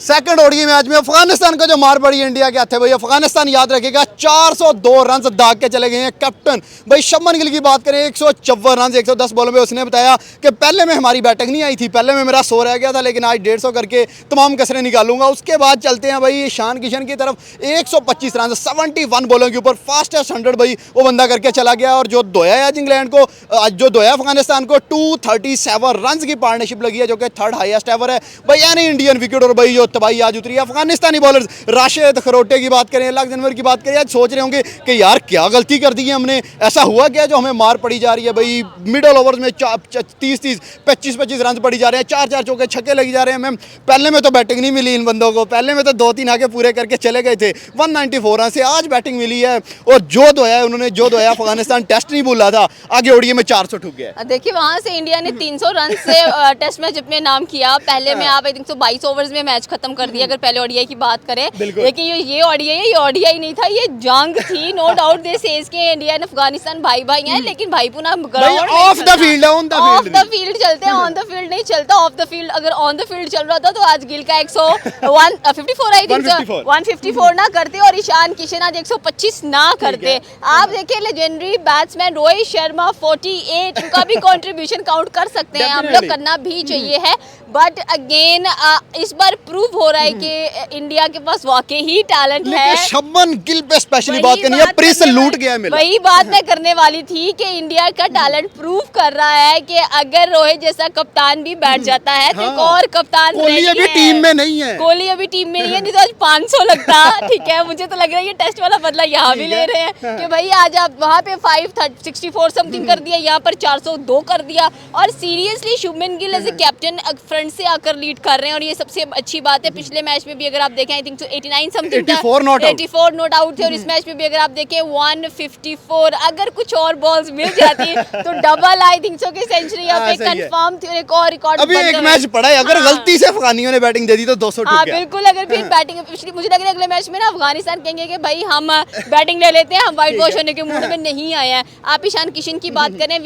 Second ODI match में अफगानिस्तान को जो मार पड़ी इंडिया के हाथ है भाई, अफगानिस्तान याद रखेगा 402 रन दाग के चले गए हैं। कैप्टन भाई शुभमन गिल की बात करें 154 रन 110 बॉलों में। उसने बताया कि पहले में हमारी बैटिंग नहीं आई थी, पहले में मेरा 100 रह गया था, लेकिन आज 150 करके तमाम कसरें निकालूंगा। उसके बाद चलते हैं भाई ईशान किशन की तरफ, 125 रन 71 बॉलों के ऊपर फास्टेस्ट 100 भाई वो बंदा करके चला गया। और जो धोया है आज इंग्लैंड को, जो धोया अफगानिस्तान को 237 रन की पार्टनरशिप लगी है, जो कि थर्ड हाईएस्ट एवर है भाई यानी इंडियन विकेट। और भाई जो तबाही आज उतरी है अफगानिस्तानी बॉलर्स, राशिद खरोटे की बात करें, लाख जनवर की बात करें, आज सोच रहे होंगे कि यार क्या गलती कर दी है हमने, ऐसा हुआ क्या जो हमें मार पड़ी जा रही है भाई। मिडल ओवर्स में 30-30 25-25 रन पड़ी जा रहे हैं, 4-4 चौके छक्के लगी जा रहे हैं। मैम पहले में तो बैटिंग नहीं मिली इन बंदों को, पहले में तो 2-3 आके पूरे करके चले गए थे। 194 रन से आज बैटिंग मिली है। और जो धोया है उन्होंने, जो धोया अफगानिस्तान टेस्ट नहीं भूला था, आगे ओडीआई में 400 ठुक गया। देखिए वहां से इंडिया ने 300 रन से टेस्ट मैच अपने नाम किया। पहले में आप आई थिंक 22 ओवर्स में मैच खत्म कर दिया अगर पहले ओडीआई की बात करें। लेकिन ये ओडीआई है, ये ओडीआई नहीं था, ये जंग थी। नो डाउट दे सेज के इंडिया एंड अफगानिस्तान भाई भाई हैं, लेकिन भाई पुना ऑफ द फील्ड है, ऑन द फील्ड चलते हैं, ऑन द फील्ड नहीं चलता। ऑफ द फील्ड अगर ऑन द फील्ड चल रहा था तो आज गिल का 154 आई थिंक 154 ना करते और ईशान किशन आज 125 ना करते। आप देखिए लेजेंडरी बैट्समैन रोहित शर्मा 48, उनका भी कंट्रीब्यूशन काउंट कर सकते हैं, हम लोग करना भी चाहिए है। बट अगेन इस बार प्रूव हो रहा है कि इंडिया के पास वाकई ही टैलेंट है। शुभमन गिल पे स्पेशली बात करनी है, प्रेस से लूट गया है। वही बात मैं करने वाली थी कि इंडिया का टैलेंट प्रूव कर रहा है कि अगर रोहित जैसा कप्तान भी बैठ जाता है तो एक और कप्तान कोहली अभी टीम में नहीं है, कोहली अभी टीम में नहीं है, नहीं तो आज 500 लगता। ठीक है, मुझे तो लग रहा है ये टेस्ट वाला बदला यहाँ भी ले रहे हैं कि भाई आज आप वहाँ पे 564 समथिंग कर दिया, यहाँ पर 402 कर दिया। और seriously Shubman Gill as a captain front से आकर लीड कर रहे हैं और ये सबसे अच्छी बात है। पिछले मैच में भी अगर आप देखें I think 89 something 84 not out थे और इस मैच में भी अगर आप देखें 154। अगर कुछ और बॉल्स मिल जाती तो डबल आई थिंक सो की सेंचुरी यहाँ पे कंफर्म थी और एक और रिकॉर्ड अभी एक मैच पड़ा है। अगर गलती से अफगानियों ने बैटिंग दे दी तो 200 ठुक गया। बिल्कुल, अगर फिर बैटिंग पिछली मुझे लग रहा है अगले मैच में ना अफगानिस्तान कहेंगे कि भाई हम बैटिंग ले लेते हैं, हम व्हाइट वॉश होने के मूड में नहीं आए हैं। आप ईशान किशन की बात करें,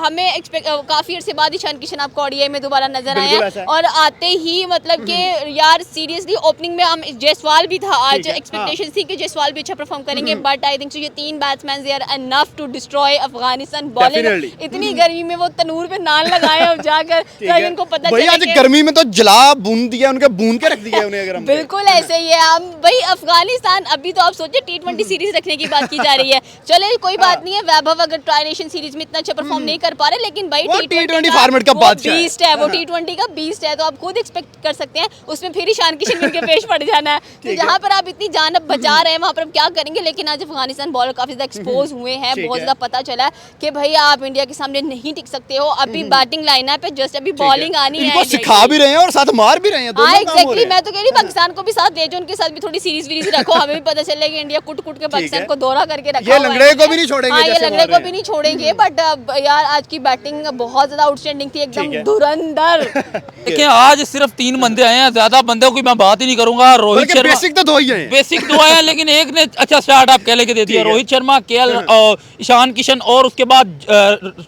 हमें काफी अर्से बाद ईशान किशन आपको ओडीआई में दोबारा नजर आए और आते ही मतलब कि यार सीरियसली ओपनिंग में हम जायसवाल भी था, आज एक्सपेक्टेशन थी कि जायसवाल भी अच्छा परफॉर्म करेंगे। बट आई थिंक सो ये तीन batsman they are enough to destroy Afghanistan bowling. इतनी गर्मी में वो तनूर पे नान लगाए अब जाकर तो इनको पता चला आज गर्मी में तो जला भून दिया उनके, भून के रख दिया उन्हें। अगर बिल्कुल ऐसे ही है हम भाई। अफगानिस्तान अभी तो आप सोचिए T20 सीरीज रखने की बात की जा रही है। चले कोई बात नहीं है, वैभव अगर ट्राई नेशन सीरीज में इतना अच्छा परफॉर्म नहीं कर पा रहे, लेकिन भाई T20 फॉर्मेट का बीस्ट है, वो T20 का बीस्ट है, तो आप खुद एक्सपेक्ट कर सकते हैं उसमें फिर ईशान किशन मिलके पेश पड़ जाना है। तो जहाँ पर आप इतनी जान बचा रहे हैं वहाँ पर हम क्या करेंगे। लेकिन आज अफगानिस्तान बॉलर काफी ज्यादा एक्सपोज हुए हैं, बहुत ज्यादा पता चला कि भाई आप इंडिया के सामने नहीं टिक सकते हो। अभी बैटिंग लाइनअप है, जस्ट अभी बॉलिंग आनी है, सिखा भी रहे हैं और साथ मार भी रहे हैं। एग्जैक्टली, मैं तो कह रही पाकिस्तान को भी साथ दे जो, उनके साथ भी थोड़ी सीरीज वीरीज रखो, हमें भी पता चले कि इंडिया कुट कुट के पाकिस्तान को दौरा करके रखा ये लंगड़े को भी नहीं छोड़ेंगे। ये लंगड़े को भी नहीं छोड़ेंगे। बट यार आज की बैटिंग बहुत ज्यादा आउटस्टैंडिंग थी, एकदम धुरंधर। देखिए आज सिर्फ 3 बंदे आए हैं, ज्यादा बंदों की मैं बात ही नहीं करूंगा। रोहित शर्मा बेसिक तो दो ही हैं, बेसिक 2 आए हैं, लेकिन एक ने अच्छा स्टार्ट आप कह लेके दे दिया। रोहित शर्मा, केएल, ईशान किशन और उसके बाद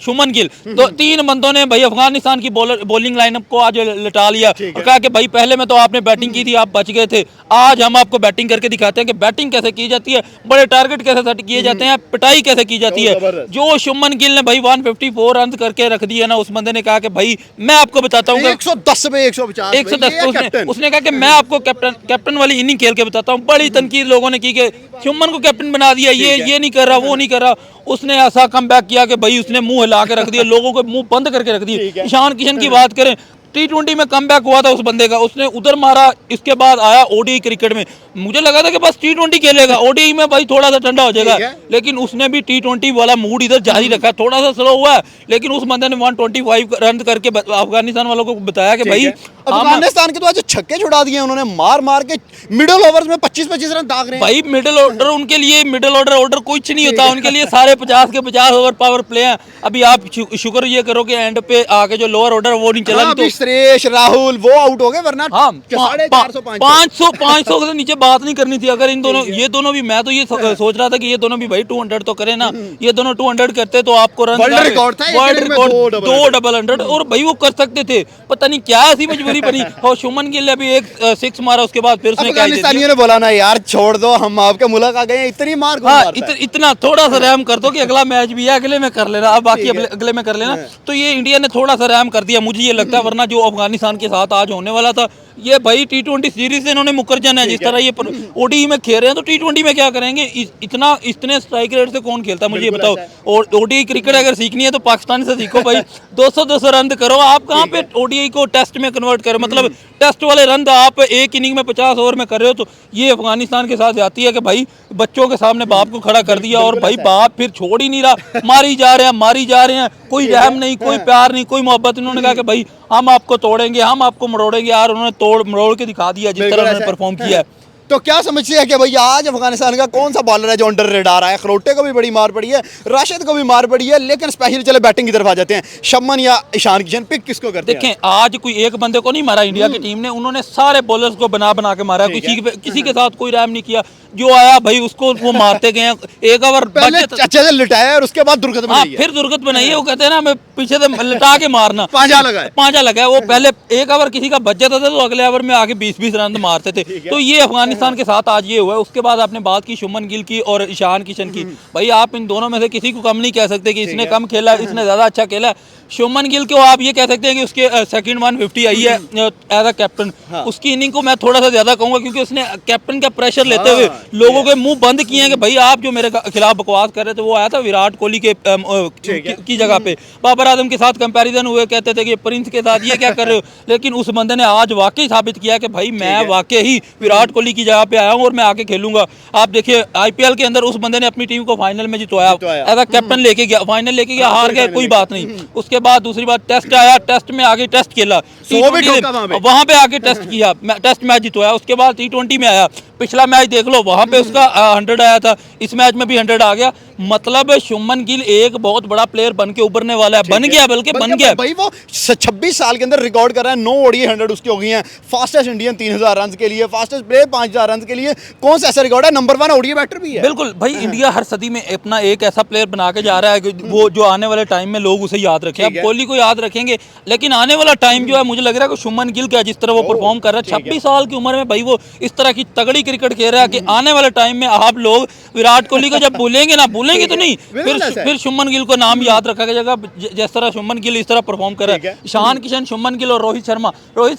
शुभमन गिल, तो 3 बंदों ने भाई अफगानिस्तान की बॉलिंग लाइनअप को आज लटा लिया और कहा कि भाई पहले में तो आपने बैटिंग की थी, आप बच गए थे, आज हम आपको बैटिंग करके दिखाते हैं कि बैटिंग कैसे की जाती है, बड़े टारगेट कैसे सेट किए जाते हैं, पिटाई कैसे की जाती है। जो शुभमन गिल ने भाई 154 रन करके रख दिए ना, उस बंदे ने कहा कि भाई मैं आपको बताता हूँ 110 पे 150 उसने कहा कि मैं आपको कैप्टन वाली इनिंग खेल के बताता हूँ। बड़ी तनकीद लोगों ने की कि शुभमन को कैप्टन बना दिया, ये नहीं कर रहा, वो नहीं कर रहा। उसने ऐसा कमबैक किया कि भाई उसने मुंह हिला के रख दिया, लोगों को मुंह बंद करके रख दिए। ईशान किशन की बात करें, T20 में कमबैक हुआ था उस बंदे का, उसने उधर मारा, इसके बाद आया ओडीआई क्रिकेट में। मुझे लगा था कि बस T20 खेलेगा, ओडीआई में भाई थोड़ा सा ठंडा हो जाएगा, लेकिन उसने भी T20 वाला मूड इधर जारी रखा। थोड़ा सा स्लो हुआ है, लेकिन उस बंदे ने 125 रन करके अफगानिस्तान वालों को बताया कि भाई अफगानिस्तान के तो आज छक्के छुड़ा दिए उन्होंने, मार मार के मिडिल ओवर्स में 25-25 रन दाग रहे हैं। भाई मिडिल ऑर्डर उनके लिए, मिडिल ऑर्डर कुछ नहीं होता उनके लिए, सारे 50 के 50 ओवर पावर प्ले हैं। अभी आप शुक्र ये करो कि एंड पे आके जो लोअर ऑर्डर वो नहीं चला, तो श्रेयस राहुल वो आउट हो गए, वरना 500 से नीचे बात नहीं करनी थी। अगर इन दोनों, ये दोनों भी, मैं तो ये सोच रहा था कि ये दोनों भी भाई 200 तो करे ना, ये दोनों 200 करते तो आपको रन वर्ल्ड रिकॉर्ड था, वर्ल्ड रिकॉर्ड 2 डबल 100 और भाई वो कर सकते थे। पता नहीं क्या ऐसी मजबूरी ही बनी। और शुभमन गिल ने भी एक 6 मारा, उसके बाद फिर उसने अफगानिस्तानियों ने बोला ना यार छोड़ दो, हम आपके मुल्क आ गए हैं, इतनी मार कौन मारता है? इतना थोड़ा सा रहम कर दो कि अगला मैच भी है, अगले में कर लेना, अब बाकी अगले में कर लेना। तो ये इंडिया ने थोड़ा सा रहम कर दिया, मुझे ये लगता है, वरना जो अफगानिस्तान के साथ आज होने वाला था, ये भाई T20 सीरीज से इन्होंने मुकर जाना है। जिस तरह ये ओडीई में खेल रहे हैं तो T20 में क्या करेंगे? इतने स्ट्राइक रेट से कौन खेलता है मुझे ये बताओ। और ओडीई क्रिकेट अगर सीखनी है तो पाकिस्तान से सीखो भाई, 200 रन करो। आप कहाँ पे ओडीई को टेस्ट में कन्वर्ट करें? मतलब टेस्ट वाले रन आप एक इनिंग में 50 ओवर में कर रहे हो। तो ये अफगानिस्तान के साथ जाती है कि भाई बच्चों के सामने बाप को खड़ा कर दिया, और भाई बाप फिर छोड़ ही नहीं रहा, मारी जा रहे हैं, कोई रहम नहीं, कोई प्यार नहीं, कोई मोहब्बत। इन्होंने कहा कि भाई हम आपको तोड़ेंगे, हम आपको मरोड़ेंगे। यार उन्होंने तोड़ मरोड़ के दिखा दिया जिस तरह उन्होंने परफॉर्म किया है। तो क्या समझते हैं कि भाई आज अफगानिस्तान का कौन सा बॉलर है जो अंडर रेडार है? खरोटे को भी बड़ी मार पड़ी है, राशिद को भी मार पड़ी है, लेकिन स्पेशली चले बैटिंग की तरफ आ जाते हैं, शमन या ईशान किशन, पिक किसको करते हैं? देखें, आज कोई एक बंदे को नहीं मारा इंडिया की टीम ने, उन्होंने सारे बॉलर्स को बना के मारा, किसी के साथ कोई रहम नहीं किया। जो आया भाई उसको वो मारते गए। एक ओवर पहले अच्छे से लिटाया और उसके बाद दुर्गत बनाई है। फिर दुर्गत बनाई है। वो कहते हैं ना, मैं पीछे से लिटा के मारना, पांजा लगा। वो पहले एक ओवर किसी का बच जाता था तो अगले ओवर में आके 20-20 रन मारते थे। तो ये अफगानिस्तान के साथ आज ये हुआ है। उसके बाद आपने बात की शुभमन गिल की और ईशान किशन की, भाई आप इन दोनों में से किसी को कम नहीं कह सकते कि इसने कम खेला, इसने ज्यादा अच्छा खेला। शुभमन गिल को आप ये कह सकते हैं कि उसके सेकंड 150 आई है एज अ कैप्टन। उसकी इनिंग को मैं थोड़ा सा ज्यादा कहूंगा, क्योंकि उसने कैप्टन का प्रेशर लेते हुए लोगों के मुंह बंद किए हैं कि भाई आप जो मेरे खिलाफ बकवास कर रहे थे। वो आया था विराट कोहली के की जगह पे, बाबर आजम के साथ कंपैरिजन हुए, कहते थे कि प्रिंस के साथ ये क्या कर रहे हो। लेकिन उस बंदे ने आज वाकई साबित किया कि भाई मैं वाकई ही विराट कोहली की जगह पे आया हूँ और मैं आके खेलूंगा। आप देखिए IPL के अंदर उस बंदे ने अपनी टीम को फाइनल में जितवाया, एज अ कैप्टन लेके गया, फाइनल लेके गया, हार गया कोई बात नहीं। उसके बाद दूसरी बात टेस्ट आया, टेस्ट में आगे टेस्ट खेला, वहां पे आके टेस्ट किया, टेस्ट मैच जितवाया। उसके बाद T20 में आया, पिछला मैच देख लो, वहां पे उसका 100 आया था, इस मैच में भी 100 आ गया। मतलब शुभमन गिल एक बहुत बड़ा प्लेयर बन के उभरने वाला है, बन गया भाई। वो 26 साल के अंदर रिकॉर्ड कर रहा है, 9 ODI 100 उसकी हो गई हैं। फास्टेस्ट इंडियन 3000 रन के लिए, फास्टेस्ट प्लेयर 5000 रन के लिए, कौन सा ऐसा रिकॉर्ड है? नंबर 1 ODI बैटर भी है। बिल्कुल भाई, इंडिया हर सदी में अपना एक ऐसा प्लेयर बना के जा रहा है कि वो जो आने वाले टाइम में लोग उसे याद रखें। अब कोहली को याद रखेंगे, लेकिन आने वाला टाइम जो है मुझे लग रहा है कि शुभमन गिल का जिस तरह वो परफॉर्म कर रहा है, 26 साल की उम्र में भाई वो इस तरह की तगड़ी क्रिकेट खेल रहा है कि आने वाले टाइम में आप लोग विराट कोहली को जब भूलेंगे तो नहीं, फिर शुभमन गिल को नाम याद रखा जाएगा जिस तरह शुभमन गिल इस तरह परफॉर्म कर रहा है। ईशान किशन, शुभमन गिल और रोहित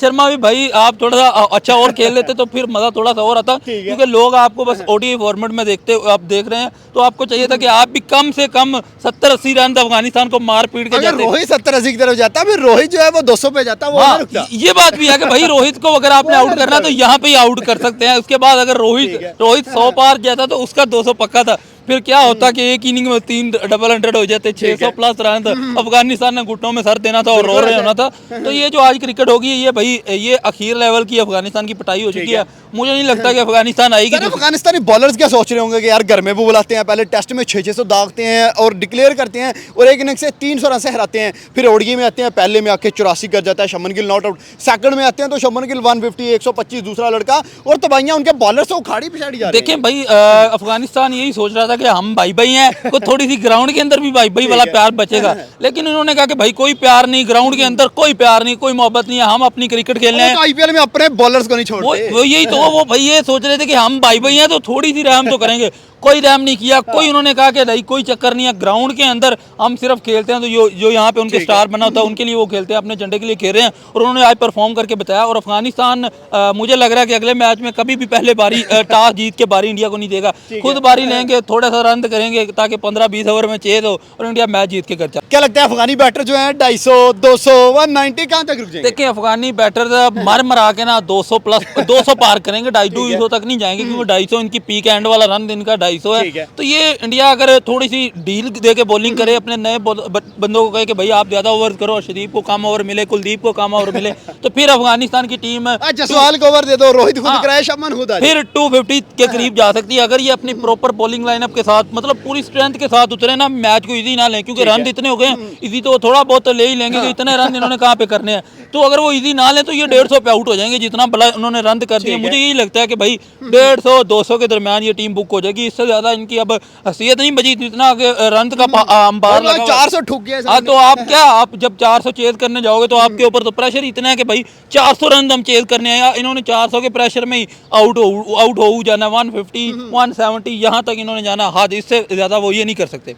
शर्मा भी भाई आप थोड़ा सा अच्छा और खेल लेते तो फिर मजा थोड़ा सा और आता, क्योंकि लोग आपको बस ODI फॉर्मेट में आप देख रहे हैं। तो आपको चाहिए था कि आप भी कम से कम 70-80 रन अफगानिस्तान को मार पीट के जाते। रोहित 70-80 की तरफ जाता, फिर रोहित जो है वो 200 पे जाता, वो नहीं रुकता। ये बात भी है कि भाई रोहित को अगर आपने आउट करना है तो यहाँ पे ही आउट कर सकते हैं। उसके बाद अगर रोहित 100 पार जाता तो उसका 200 पक्का था। फिर क्या होता कि एक इनिंग में 3 डबल 100 हो जाते, 600 प्लस रन था। अफगानिस्तान ने घुटनों में सर देना था और रो रहे होना था। तो ये जो आज क्रिकेट होगी, ये भाई ये अखीर लेवल की अफगानिस्तान की पिटाई हो चुकी है। मुझे नहीं लगता कि अफगानिस्तान आएगी। अफगानिस्तानी बॉलर्स क्या सोच रहे होंगे कि यार घर में भी बुलाते हैं, पहले टेस्ट में 600 दागते हैं और डिक्लेयर करते हैं, और एक इनिंग से 300 रन से हराते हैं। फिर ODI में आते हैं, पहले में आके 84 कर जाता है Shubman Gill, not out. Second में आते हैं तो शुभमन गिल 150, 125 दूसरा लड़का, और तबाहियां उनके बॉलर से उखाड़ी पिछाड़ी जा रही है। देखें भाई, अफगानिस्तान यही सोच रहा था कि हम भाई भाई हैं, कोई थोड़ी सी ग्राउंड के अंदर भी भाई भाई वाला प्यार बचेगा। लेकिन उन्होंने कहा कि भाई कोई प्यार नहीं, ग्राउंड के अंदर कोई प्यार नहीं, कोई मोहब्बत नहीं है, हम अपनी क्रिकेट खेलने हैं। IPL में अपने बॉलर्स को नहीं छोड़ते। वो यही तो वो भाई ये सोच रहे थे कि हम भाई भाई हैं तो थोड़ी सी रहम तो करेंगे। कोई रहम नहीं किया, कोई उन्होंने कहा कि नहीं कोई चक्कर नहीं है, ग्राउंड के अंदर हम सिर्फ खेलते हैं। तो जो यहाँ पे उनके स्टार बना होता है उनके लिए वो खेलते हैं, अपने झंडे के लिए खेल रहे हैं, और उन्होंने आज परफॉर्म करके बताया। और अफगानिस्तान मुझे लग रहा है कि अगले मैच में कभी भी पहले बारी टॉस जीत के बारी इंडिया को नहीं देगा, खुद बारी लेंगे, थोड़ा सा रन करेंगे ताकि 15-20 ओवर में चेज हो और इंडिया मैच जीत के कर जाए। क्या लगता है अफगानी बैटर जो है 250, 200, 190 कहाँ तक रुक जाएंगे? देखिए, अफगानी बैटर मरा के ना 200 प्लस 200 पार करेंगे, 250 तक नहीं जाएंगे, क्योंकि 250 इनकी पीक एंड वाला रन इनका 250 है। तो ये इंडिया अगर थोड़ी सी डील दे के बॉलिंग करे, अपने नए बंदों को कहे कि भाई आप ज्यादा ओवर करो, अर्शदीप को कम ओवर मिले, कुलदीप को कम ओवर मिले, तो फिर अफगानिस्तान की टीम जसवाल को ओवर दे दो, रोहित खुद कराए, शमन खुद आ जाए, फिर 250 के करीब जा सकती है। अगर ये अपनी प्रॉपर बॉलिंग लाइनअप के साथ, मतलब पूरी स्ट्रेंथ के साथ उतरे ना, मैच को इजी ना लें, क्योंकि रन इतने हो गए हैं, इजी तो थोड़ा बहुत तो ले ही लेंगे, कि इतने रन इन्होंने कहाँ पे करने हैं। तो अगर वो इजी ना लें तो ये 150 पे आउट हो जाएंगे, जितना बड़ा उन्होंने रन कर दिया। मुझे यही लगता है कि भाई 150-200 के दरमियान ये टीम बुक हो जाएगी। उससे ज्यादा इनकी अब हैसियत नहीं बची, इतना रन का अंबार लगा हुआ है। 400 ठुक गया हाँ, तो आप क्या, आप जब 400 चेज करने जाओगे तो आपके ऊपर तो प्रेशर इतना है कि भाई 400 रन हम चेज करने आए, इन्होंने 400 के प्रेशर में ही आउट हो जाना, 150 170 यहाँ तक इन्होंने जाना। हाँ, इससे ज्यादा वो ये नहीं कर सकते।